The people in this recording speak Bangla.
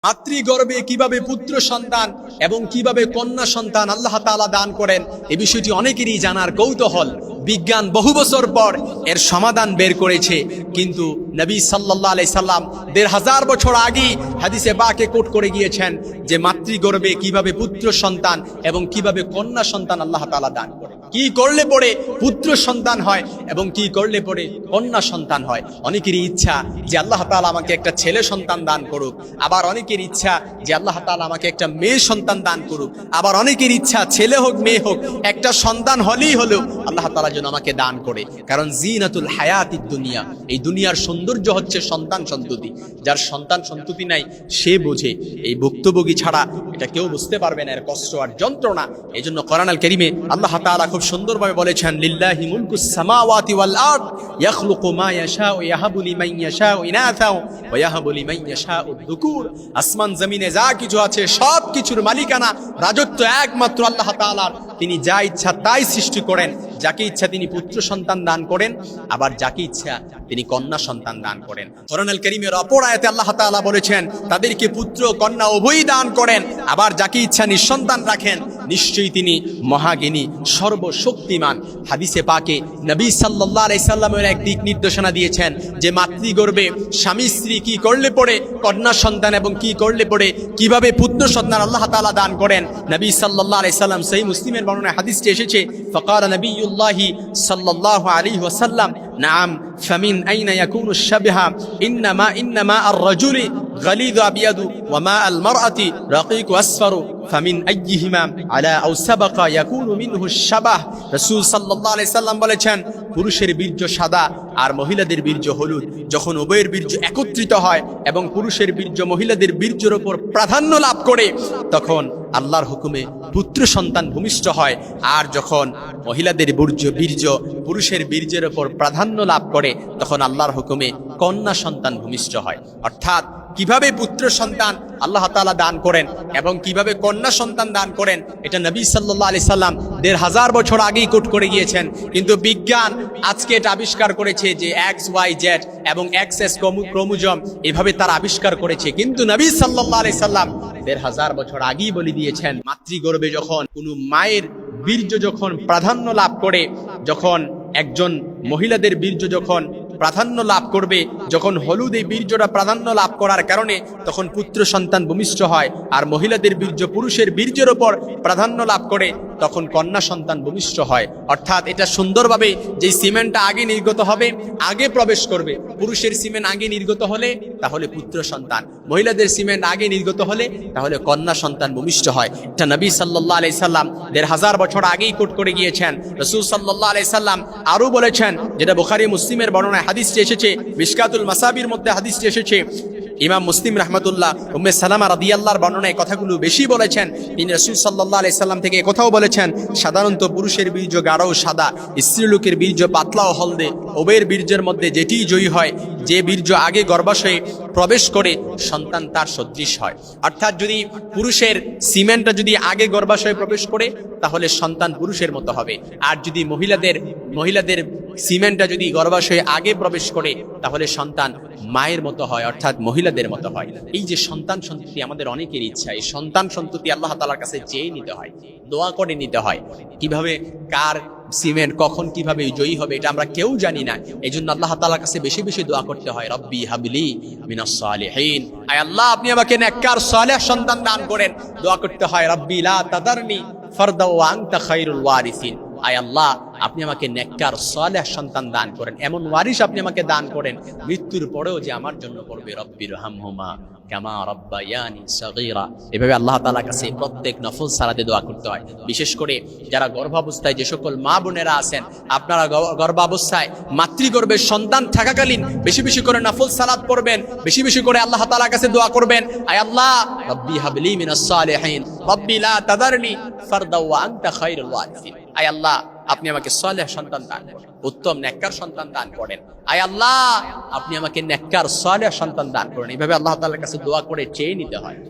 মাতৃগর্ভে কিভাবে পুত্র সন্তান এবং কিভাবে কন্যা সন্তান আল্লাহ তাআলা দান করেন, এই বিষয়টি অনেকেরই জানার কৌতূহল। বিজ্ঞান বহু বছর পর এর সমাধান বের করেছে, কিন্তু নবী সাল্লাল্লাহু আলাইহি সাল্লাম ১৫০০ বছর আগেই হাদিসে পাকে কোট করে গিয়েছেন যে মাতৃগর্ভে কিভাবে পুত্র সন্তান এবং কিভাবে কন্যা সন্তান আল্লাহ তাআলা দান করেন, কি করলে পরে পুত্র সন্তান হয় এবং কি করলে পরে কন্যা সন্তান হয়। অনেকেরই ইচ্ছা যে আল্লাহ তাআলা আমাকে একটা ছেলে সন্তান দান করুক, আবার অনেকের ইচ্ছা যে আল্লাহ তাআলা আমাকে একটা মেয়ে সন্তান দান করুক, আবার অনেকের ইচ্ছা ছেলে হোক মেয়ে হোক একটা সন্তান হলেই হলো আল্লাহ তাআলা যেন আমাকে দান করে। কারণ জিনাতুল হায়াতিদ দুনিয়া, এই দুনিয়ার সৌন্দর্য হচ্ছে সন্তান সন্ততি। যার সন্তান সন্ততি নাই সে বোঝে, এই ভুক্তভোগী ছাড়া এটা কেউ বুঝতে পারবে না এর কষ্ট আর যন্ত্রণা। এই জন্য কোরআন আল কারীমে আল্লাহ তাআলা খুব সুন্দরভাবে বলেছেন, লিল্লাহি মুলকুস সামাওয়াতি ওয়াল আরদ ইয়াখলুকু মা ইয়াশাউ ইয়াহাবু লিমান ইয়াশাউ ইনাসা ওয়া ইয়াহাবু লিমান ইয়াশাউ যুকুর। আসমান জমিনে যা কিছু আছে সব কিছুর মালিকানা রাজত্ব একমাত্র আল্লাহ তাআলার। তিনি যা ইচ্ছা তাই সৃষ্টি করেন, যাকে ইচ্ছা তিনি পুত্র সন্তান দান করেন, আবার যাকে ইচ্ছা তিনি কন্যা সন্তান দান করেন। কোরআন আল কারীমের অপর আয়াতে আল্লাহ তাআলা বলেছেন তাদেরকে পুত্র কন্যা উভয়ই দান করেন, আবার যাকে ইচ্ছা নিঃসন্তান রাখেন। নিশ্চয়ই তিনি মহাজ্ঞানী সর্বশক্তিমান। হাদিসে পাকে নবী সাল্লাল্লাহু আলাইহি সাল্লামের এক দিক নির্দেশনা দিয়েছেন যে মাতৃগর্ভে স্বামী স্ত্রী কি করলে পরে কন্যা সন্তান এবং কি করলে পরে কিভাবে পুত্র সন্তান আল্লাহ তাআলা দান করেন। নবী সাল্লাল্লাহু আলাইহি সাল্লাম সহিহ মুসলিমের বর্ণনায় হাদিসটি এসেছে, ফাকালা নবিয়ুল্লাহি সাল্লাল্লাহু আলাইহি ওয়াসাল্লাম নাম ফামিন আইনা ইয়াকুনু শাবহা ইন্নামা আর-রাজুলি গালিযু আবিয়াদু ওয়া মা আল-মারআতি রাকীকু আসফারু ফামিন আইয়িহিমা আলা আও সাবাকা ইয়াকুনু মিনহু শাবাহ। রাসূল সাল্লাল্লাহু আলাইহি সাল্লাম বলেছেন পুরুষের বীর্য সাদা আর মহিলাদের বীর্য হলুদ। যখন উভয়ের বীর্য একত্রিত হয় এবং পুরুষের বীর্য মহিলাদের বীর্যের উপর প্রাধান্য লাভ করে তখন আল্লাহর হুকুমে পুত্র সন্তান ভূমিষ্ঠ হয়, আর যখন মহিলাদের বীর্য পুরুষের বীর্যের উপর প্রাধান্য লাভ করে তখন আল্লাহর হুকুমে কন্যা সন্তান ভূমিষ্ঠ হয়। অর্থাৎ কিভাবে পুত্র সন্তান আল্লাহ তাআলা দান করেন এবং কিভাবে কন্যা সন্তান দান করেন এটা নবী সাল্লাল্লাহু আলাইহি সাল্লাম ১৫০০ বছর আগেই কোট করে গিয়েছেন। কিন্তু বিজ্ঞান আজকে এটা আবিষ্কার করেছে যে XYZ এবং XS ক্রোমোজোম এভাবে তারা আবিষ্কার করেছে, কিন্তু নবী সাল্লাল্লাহু আলাইহি সাল্লাম ১৫০০ বছর আগেই বলে দিয়েছেন মাতৃগর্ভে যখন কোনো মায়ের বীর্য যখন প্রাধান্য লাভ করে, যখন একজন মহিলাদের বীর্য যখন প্রাধান্য লাভ করবে, যখন হলুদ এই বীর্যটা প্রাধান্য লাভ করার কারণে তখন পুত্র সন্তান ভূমিষ্ঠ হয়, আর মহিলাদের বীর্য পুরুষের বীর্যের ওপর প্রাধান্য লাভ করে তখন কন্যা সন্তান ভূমিষ্ঠ হয়। অর্থাৎ এটা সুন্দরভাবে যে সিমেন্টটা আগে নির্গত হবে আগে প্রবেশ করবে, পুরুষের সিমেন্ট আগে নির্গত হলে তাহলে পুত্র সন্তান, মহিলাদের সিমেন্ট আগে নির্গত হলে তাহলে কন্যা সন্তান ভূমিষ্ঠ হয়। এটা নবী সাল্লাল্লাহু আলাইহি সাল্লাম ১৫০০ বছর আগেই কোট করে গিয়েছেন। রাসূল সাল্লাল্লাহু আলাইহি সাল্লাম আরো বলেছেন, যেটা বুখারী মুসলিমের বর্ণনায় হাদিসটি এসেছে, মিশকাতুল মাসাবির মধ্যে হাদিসটি এসেছে। ইমাম মুসলিম রাহমাতুল্লাহ উম্মে সালামা রাদিয়াল্লাহর বর্ণনায় কথাগুলো বেশি বলেছেন। তিনি রাসূল সাল্লাল্লাহু আলাইহি সাল্লাম থেকে কথাও বলেছেন, সাধারণত পুরুষের বীর্য গাঢ় ও সাদা, স্ত্রীলোকের বীর্য পাতলা ও হলদে। উভয়ের বীর্যের মধ্যে যেটি জয়ী হয়, যে বীর্য আগে গর্ভাশয়ে প্রবেশ করে সন্তান তার সদৃশ হয়। অর্থাৎ যদি পুরুষের সিমেন্টটা যদি আগে গর্ভাশয়ে প্রবেশ করে তাহলে সন্তান পুরুষের মতো হবে, আর যদি মহিলাদের সিমেন্টটা যদি গর্ভাশয়ে আগে প্রবেশ করে তাহলে সন্তান মায়ের মতো হয়, অর্থাৎ মহিলাদের মতো হয়। এই যে সন্তান সন্ততি আমাদের অনেকের ইচ্ছা, এই সন্তান সন্ততি আল্লাহ তাআলার কাছে চেয়ে নিতে হয়, দোয়া করে নিতে হয়। কিভাবে কার সিমেন্ট কখন কিভাবে জয়ী হবে এটা আমরা কেউ জানি না। এই জন্য আল্লাহ তাআলার কাছে বেশি বেশি দোয়া করতে হয়, রব্বি হাবলি মিনাস সালিহিন, আয় আল্লাহ আপনি আমাকে নেককার সালেহ সন্তান দান করেন। দোয়া করতে হয়, রব্বি লা তাদারনি ফারদা ওয়া আনতা খায়রুল ওয়ারিসিন, আয় আল্লাহ আপনি আমাকে নেককার সালেহ সন্তান দান করেন, এমন ওয়ারিস আপনি আমাকে দান করেন মৃত্যুর পরেও যে আমার জন্য করবে, রব্বির হামহুমা কামা রাব্বায়ানি সগীরা। এভাবে আল্লাহ তাআলার কাছে প্রত্যেক নফল সালাতে দোয়া করতে হয়। বিশেষ করে যারা গর্ভাবস্থায় যে সকল মা বোনেরা আছেন, আপনারা গর্ভাবস্থায় মাতৃগর্ভে সন্তান থাকাকালীন বেশি বেশি করে নফল সালাত পড়বেন, বেশি বেশি করে আল্লাহ তাআলার কাছে দোয়া করবেন, আয় আল্লাহ রব্বি হাবলি মিনাস সালিহিন, রব্বি লা তাদারনি ফারদা ওয়া আনতা খায়রুল ওয়ারিসিন, আয় আল্লাহ আপনি আমাকে সালেহ সন্তান দান করেন, উত্তম নেককার সন্তান দান করেন, আয় আল্লাহ আপনি আমাকে নেককার সালেহ সন্তান দান করেন। এইভাবে আল্লাহ তাআলার কাছে দোয়া করে চেয়ে নিতে হয়।